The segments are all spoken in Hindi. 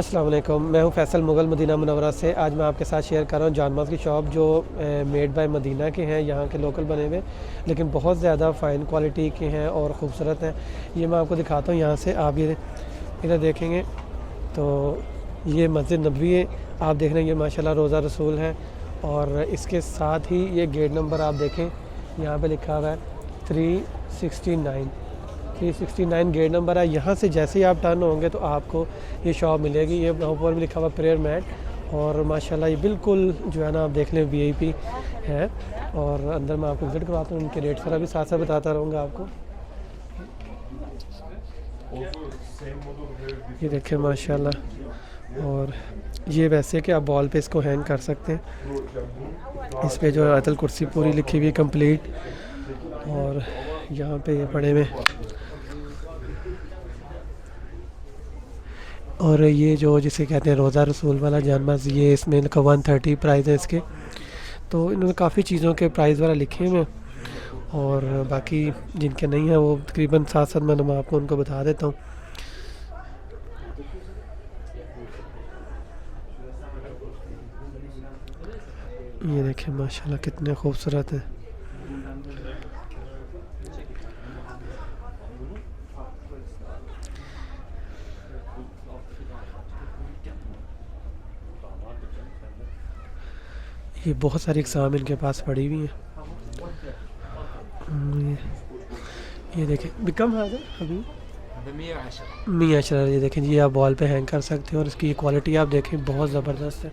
अस्सलाम वालेकुम, मैं हूं फैसल मुग़ल मदीना मुनव्वरा से। आज मैं आपके साथ शेयर कर रहा हूं जानमाज़ की शॉप जो मेड बाय मदीना के हैं, यहाँ के लोकल बने हुए, लेकिन बहुत ज़्यादा फ़ाइन क्वालिटी के हैं और ख़ूबसूरत हैं। ये मैं आपको दिखाता हूं। यहाँ से आप ये इधर देखेंगे तो ये मस्जिद नबवी है, आप देख रहे हैं। ये माशाल्लाह रोज़ा रसूल है और इसके साथ ही ये गेट नंबर आप देखें, यहाँ पर लिखा हुआ है 369 गेट नंबर है। यहाँ से जैसे ही आप टर्न होंगे तो आपको ये शॉप मिलेगी। ये ऊपर भी लिखा हुआ प्रेयर मैट और माशाल्लाह ये बिल्कुल जो है ना, आप देख लें वीआईपी है। और अंदर मैं आपको विजिट करवाता हूँ, उनके रेट वगैरह भी साथ साथ बताता रहूँगा आपको। ये देखें माशाल्लाह। और ये वैसे कि आप वॉल पे इसको हैंग कर सकते हैं। इस पे जो है आयतुल कुर्सी पूरी लिखी हुई कंप्लीट। और यहाँ पे ये पड़े हुए, और ये जो जिसे कहते हैं रोज़ा रसूल वाला जानमाज़, ये इसमें इनका 130 प्राइस है इसके। तो इन्होंने काफ़ी चीज़ों के प्राइस वगैरह लिखे हुए हैं और बाकी जिनके नहीं हैं वो तकरीबन साथ साथ मैं आपको उनको बता देता हूँ। ये देखें माशाल्लाह कितने खूबसूरत है। ये बहुत सारी एग्ज़ाम इनके पास पड़ी हुई हैं। ये देखें बिकम हाज़िर अभी 110। ये देखें जी, आप वॉल पे हैंग कर सकते हैं और इसकी क्वालिटी आप देखें बहुत ज़बरदस्त है।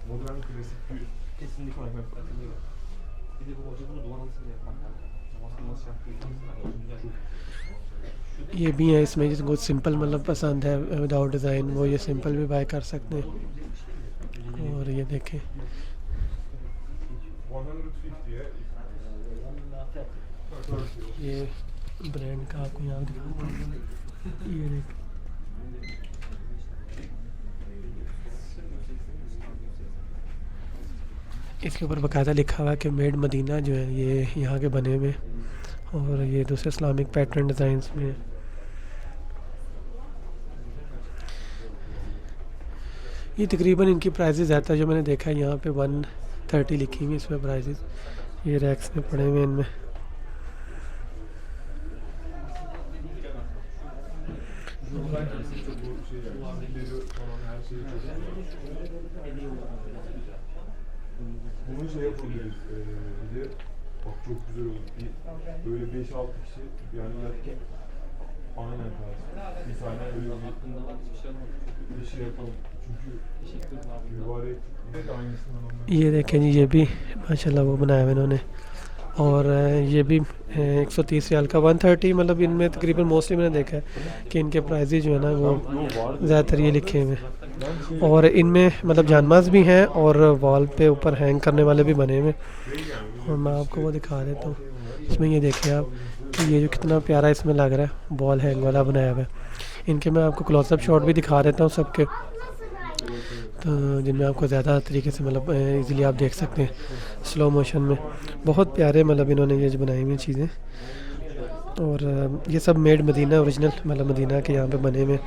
Modern klasik bir kesinlikle olarak ben katılıyorum. Bir de bu hoca bunu duvar altında yapmak lazım. Nasıl yapıyor? ये भी है इसमें जिसको सिंपल मतलब पसंद है विदाउट डिज़ाइन, वो ये सिंपल भी बाय कर सकते हैं। और ये देखें 150 ये ब्रांड का आपको यहाँ दिखाता हूँ। ये देखें इसके ऊपर बाकायदा लिखा हुआ है कि मेड मदीना जो है ये यहाँ के बने हुए, और ये दूसरे इस्लामिक पैटर्न डिज़ाइंस में है। ये तकरीबन इनकी प्राइसेस ज़्यादा जो मैंने देखा है यहाँ पे 130 लिखी हुई इसमें प्राइसेस। ये रैक्स में पड़े हुए इनमें। Bunu şey yapabiliriz. Bir de bak çok güzel olur. Böyle 5-6 kişi yani aynen tarzı. Bir tane öyle bir şey yapalım. Çünkü mübarek aynısından ondan. ये देखें जी, ये भी माशाल्लाह वो बनाया हुआ इन्होंने। और ये भी 130 रियाल का 130, मतलब इनमें तकरीबन मोस्टली मैंने देखा है कि इनके प्राइसेस जो है ना वो ज़्यादातर ये लिखे हुए हैं। और इनमें मतलब जानमाज़ भी हैं और वॉल पे ऊपर हैंग करने वाले भी बने हुए हैं। और मैं आपको वो दिखा देता हूँ। इसमें ये देखें आप कि ये जो कितना प्यारा इसमें लग रहा है, वॉल हैंग वाला बनाया हुआ है। इनके मैं आपको क्लोजअप शॉट भी दिखा देता हूँ सबके, तो जिनमें आपको ज़्यादा तरीके से मतलब इजीली आप देख सकते हैं स्लो मोशन में। बहुत प्यारे मतलब इन्होंने ये जो बनाई हुई चीज़ें। और ये सब मेड मदीना ओरिजिनल मतलब मदीना के यहाँ पे बने हुए।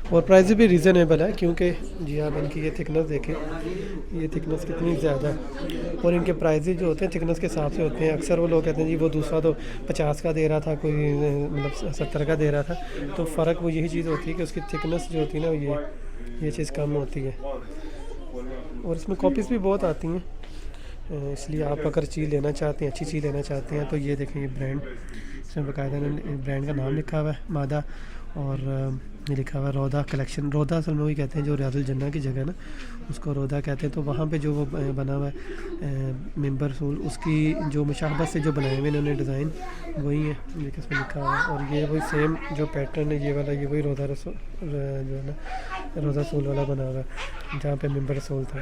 और प्राइस भी रीज़नेबल है क्योंकि जी आप इनकी ये थिकनेस देखें, ये थिकनेस कितनी ज़्यादा है। और इनके प्राइस जो होते हैं थिकनेस के हिसाब से होते हैं। अक्सर वो लोग कहते हैं जी वो दूसरा तो 50 का दे रहा था, कोई मतलब 70 का दे रहा था। तो फ़र्क वो यही चीज़ होती है कि उसकी थिकनेस जो होती है ना ये चीज़ कम होती है। और इसमें कॉपीज़ भी बहुत आती हैं, इसलिए आप अगर चीज़ लेना चाहते हैं, अच्छी चीज़ लेना चाहते हैं तो ये देखें ये ब्रांड, इसमें बाकायदा ब्रांड का नाम लिखा हुआ है मादा। और ये लिखा हुआ है रौदा कलेक्शन। रौदा असल में वही कहते हैं जो रियाजुल जन्ना की जगह ना, उसको रौदा कहते हैं। तो वहाँ पे जो वो बना हुआ है मिंबर रसूल, उसकी जो मुशाहबत से जो बनाए हुए इन्होंने डिज़ाइन वही है देखिए इसमें लिखा हुआ है। और ये वही सेम जो पैटर्न है ये वाला, ये वही रोज़ा रसूल जो है ना, रोज़ा रसूल वाला बना हुआ है जहाँ पे मिंबर रसूल था।